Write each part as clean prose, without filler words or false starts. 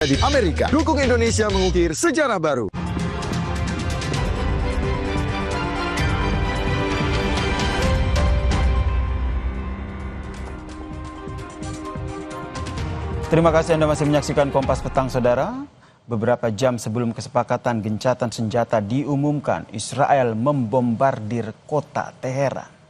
di Amerika. Dukung Indonesia mengukir sejarah baru. Terima kasih Anda masih menyaksikan Kompas Petang, Saudara. Beberapa jam sebelum kesepakatan gencatan senjata diumumkan, Israel membombardir kota Teheran.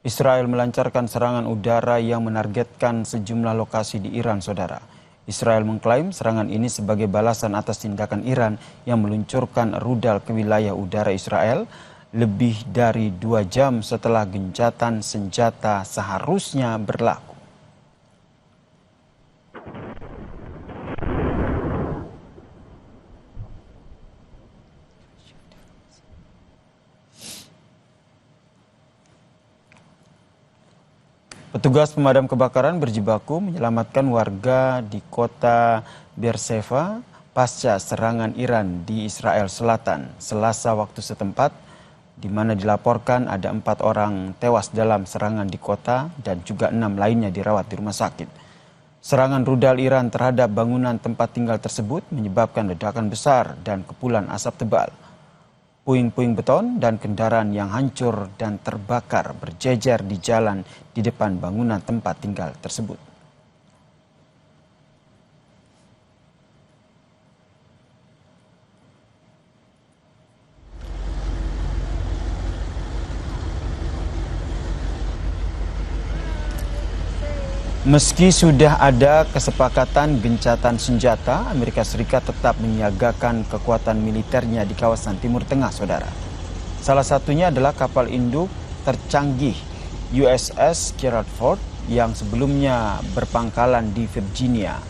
Israel melancarkan serangan udara yang menargetkan sejumlah lokasi di Iran, Saudara. Israel mengklaim serangan ini sebagai balasan atas tindakan Iran yang meluncurkan rudal ke wilayah udara Israel lebih dari 2 jam setelah gencatan senjata seharusnya berlaku. Petugas pemadam kebakaran berjibaku menyelamatkan warga di kota Beersheva pasca serangan Iran di Israel Selatan Selasa waktu setempat, di mana dilaporkan ada 4 orang tewas dalam serangan di kota dan juga 6 lainnya dirawat di rumah sakit. Serangan rudal Iran terhadap bangunan tempat tinggal tersebut menyebabkan ledakan besar dan kepulan asap tebal. Puing-puing beton dan kendaraan yang hancur dan terbakar berjejer di jalan di depan bangunan tempat tinggal tersebut. Meski sudah ada kesepakatan gencatan senjata, Amerika Serikat tetap menyiagakan kekuatan militernya di kawasan Timur Tengah, Saudara. Salah satunya adalah kapal induk tercanggih USS Gerald Ford yang sebelumnya berpangkalan di Virginia.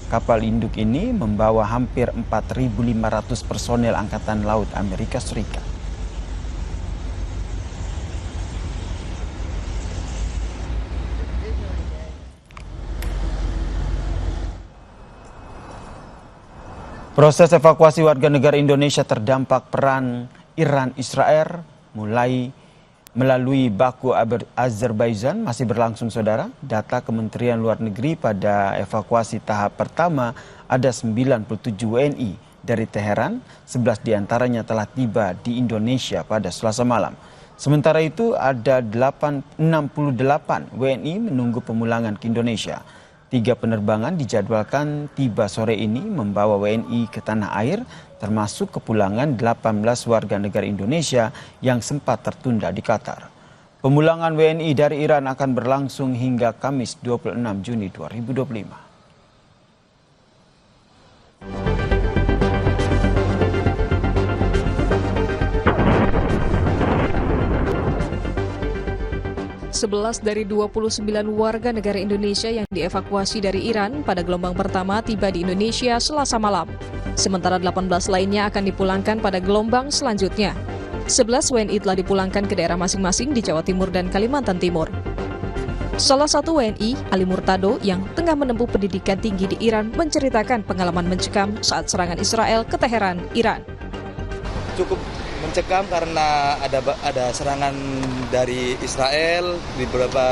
Kapal induk ini membawa hampir 4.500 personel Angkatan Laut Amerika Serikat. Proses evakuasi warga negara Indonesia terdampak perang Iran-Israel mulai melalui Baku, Azerbaijan masih berlangsung, Saudara. Data Kementerian Luar Negeri pada evakuasi tahap pertama ada 97 WNI dari Teheran, 11 diantaranya telah tiba di Indonesia pada Selasa malam. Sementara itu ada 68 WNI menunggu pemulangan ke Indonesia. 3 penerbangan dijadwalkan tiba sore ini membawa WNI ke tanah air, termasuk kepulangan 18 warga negara Indonesia yang sempat tertunda di Qatar. Pemulangan WNI dari Iran akan berlangsung hingga Kamis 26 Juni 2025. 11 dari 29 warga negara Indonesia yang dievakuasi dari Iran pada gelombang pertama tiba di Indonesia Selasa malam. Sementara 18 lainnya akan dipulangkan pada gelombang selanjutnya. 11 WNI telah dipulangkan ke daerah masing-masing di Jawa Timur dan Kalimantan Timur. Salah satu WNI, Ali Murtado, yang tengah menempuh pendidikan tinggi di Iran, menceritakan pengalaman mencekam saat serangan Israel ke Teheran, Iran. Cukup mencekam karena ada serangan dari Israel di beberapa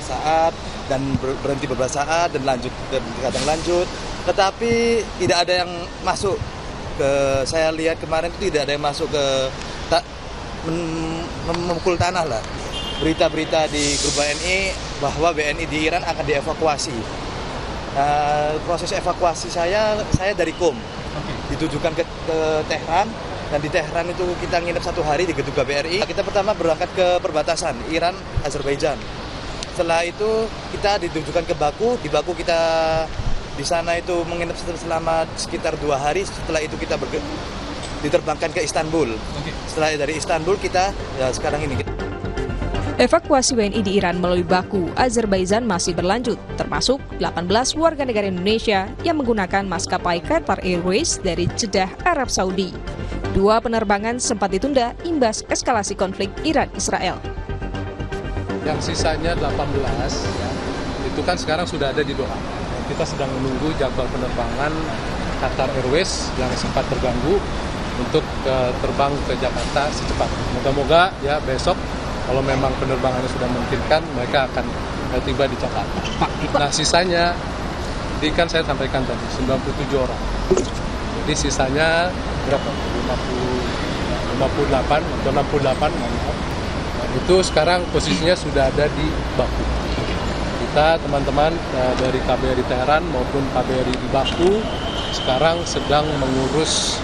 saat dan berhenti beberapa saat dan kadang lanjut, tetapi tidak ada yang masuk ke, saya lihat kemarin itu tidak ada yang masuk ke memukul tanah lah. Berita-berita di grup WNI bahwa WNI di Iran akan dievakuasi. Proses evakuasi saya dari KOM ditujukan ke Tehran. Dan di Tehran itu kita nginep 1 hari di gedung KBRI. Kita pertama berangkat ke perbatasan Iran, Azerbaijan. Setelah itu kita ditujukan ke Baku. Di Baku kita di sana itu menginap selama sekitar 2 hari. Setelah itu kita diterbangkan ke Istanbul. Setelah dari Istanbul kita sekarang ini. Evakuasi WNI di Iran melalui Baku, Azerbaijan masih berlanjut, termasuk 18 warga negara Indonesia yang menggunakan maskapai Qatar Airways dari Jeddah, Arab Saudi. 2 penerbangan sempat ditunda imbas eskalasi konflik Iran-Israel. Yang sisanya 18, itu kan sekarang sudah ada di Doha. Kita sedang menunggu jadwal penerbangan Qatar Airways yang sempat terganggu untuk terbang ke Jakarta secepatnya. Moga-moga ya besok kalau memang penerbangannya sudah memungkinkan, mereka akan tiba di Jakarta. Nah sisanya, tadi kan saya sampaikan tadi 97 orang. Jadi sisanya berapa? 58 atau 68, itu sekarang posisinya sudah ada di Baku. Kita teman-teman dari KBRI Teheran maupun KBRI di Baku sekarang sedang mengurus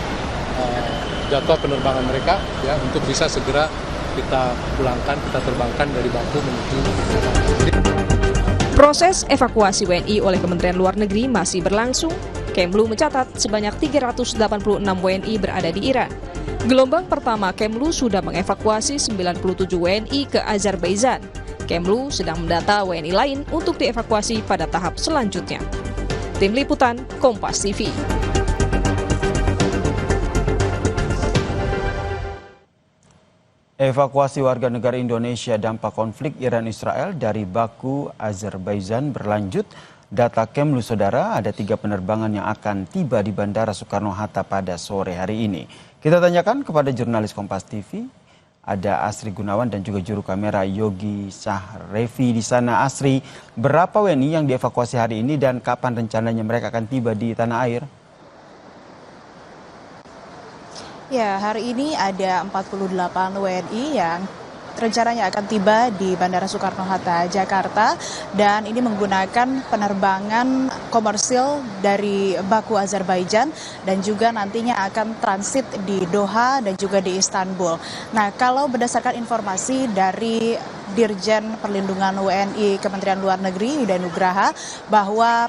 jadwal penerbangan mereka ya untuk bisa segera kita pulangkan, kita terbangkan dari Baku menuju. Proses evakuasi WNI oleh Kementerian Luar Negeri masih berlangsung. Kemlu mencatat sebanyak 386 WNI berada di Iran. Gelombang pertama Kemlu sudah mengevakuasi 97 WNI ke Azerbaijan. Kemlu sedang mendata WNI lain untuk dievakuasi pada tahap selanjutnya. Tim Liputan, Kompas TV. Evakuasi warga negara Indonesia dampak konflik Iran-Israel dari Baku, Azerbaijan berlanjut. Data Kemlu, saudara, ada 3 penerbangan yang akan tiba di Bandara Soekarno-Hatta pada sore hari ini. Kita tanyakan kepada jurnalis Kompas TV, ada Asri Gunawan dan juga juru kamera Yogi Sahrevi di sana. Asri, berapa WNI yang dievakuasi hari ini dan kapan rencananya mereka akan tiba di tanah air? Ya, hari ini ada 48 WNI yang rencananya akan tiba di Bandara Soekarno-Hatta, Jakarta, dan ini menggunakan penerbangan komersil dari Baku, Azerbaijan, dan juga nantinya akan transit di Doha dan juga di Istanbul. Nah, kalau berdasarkan informasi dari Dirjen Perlindungan WNI Kementerian Luar Negeri, Yuda Nugraha, bahwa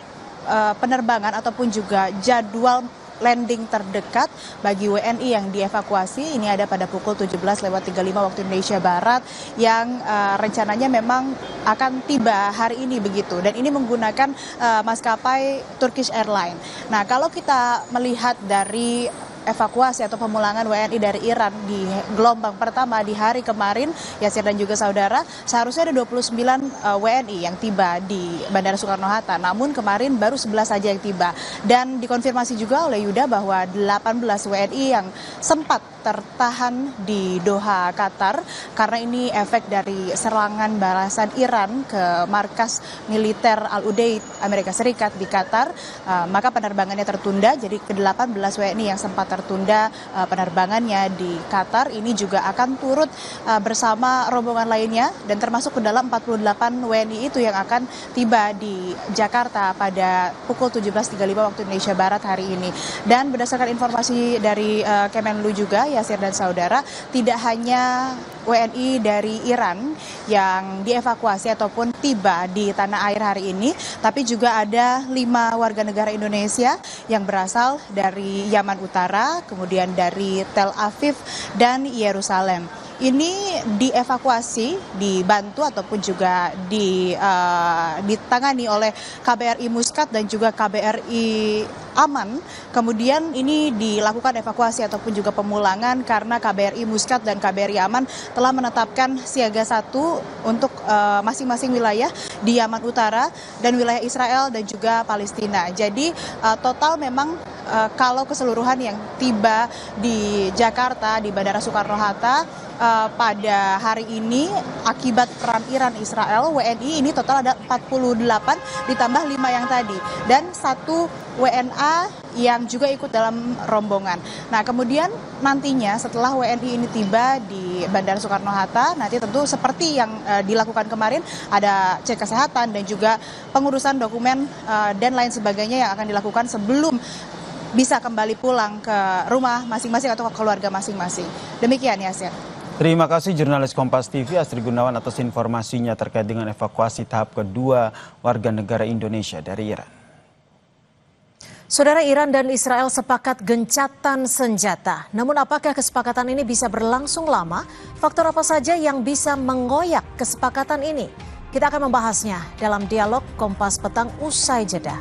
penerbangan ataupun juga jadwal landing terdekat bagi WNI yang dievakuasi ini ada pada pukul 17.35 waktu Indonesia Barat yang rencananya memang akan tiba hari ini begitu, dan ini menggunakan maskapai Turkish Airlines. Nah, kalau kita melihat dari evakuasi atau pemulangan WNI dari Iran di gelombang pertama di hari kemarin, Yasir dan juga saudara, seharusnya ada 29 WNI yang tiba di Bandara Soekarno-Hatta, namun kemarin baru 11 saja yang tiba. Dan dikonfirmasi juga oleh Yuda bahwa 18 WNI yang sempat tertahan di Doha, Qatar, karena ini efek dari serangan balasan Iran ke markas militer Al-Udeid Amerika Serikat di Qatar, maka penerbangannya tertunda. Jadi ke-18 WNI yang sempat tertunda penerbangannya di Qatar ini juga akan turut bersama rombongan lainnya, dan termasuk ke dalam 48 WNI itu yang akan tiba di Jakarta pada pukul 17.35 waktu Indonesia Barat hari ini. Dan berdasarkan informasi dari Kemenlu juga, Yasir dan saudara, tidak hanya WNI dari Iran yang dievakuasi ataupun tiba di tanah air hari ini, tapi juga ada 5 warga negara Indonesia yang berasal dari Yaman Utara, kemudian dari Tel Aviv dan Yerusalem. Ini dievakuasi, dibantu ataupun juga ditangani oleh KBRI Muscat dan juga KBRI Aman. Kemudian ini dilakukan evakuasi ataupun juga pemulangan karena KBRI Muscat dan KBRI Aman telah menetapkan siaga 1 untuk masing-masing wilayah di Yaman Utara dan wilayah Israel dan juga Palestina. Jadi total memang kalau keseluruhan yang tiba di Jakarta di Bandara Soekarno-Hatta pada hari ini akibat perang Iran-Israel, WNI ini total ada 48 ditambah 5 yang tadi, dan 1 WNA yang juga ikut dalam rombongan. Nah, kemudian nantinya setelah WNI ini tiba di Bandara Soekarno-Hatta, nanti tentu seperti yang dilakukan kemarin, ada cek kesehatan dan juga pengurusan dokumen dan lain sebagainya yang akan dilakukan sebelum bisa kembali pulang ke rumah masing-masing atau ke keluarga masing-masing. Demikian, Yasir. Terima kasih jurnalis Kompas TV Asri Gunawan atas informasinya terkait dengan evakuasi tahap kedua warga negara Indonesia dari Iran. Saudara, Iran dan Israel sepakat gencatan senjata. Namun apakah kesepakatan ini bisa berlangsung lama? Faktor apa saja yang bisa mengoyak kesepakatan ini? Kita akan membahasnya dalam dialog Kompas Petang usai jeda.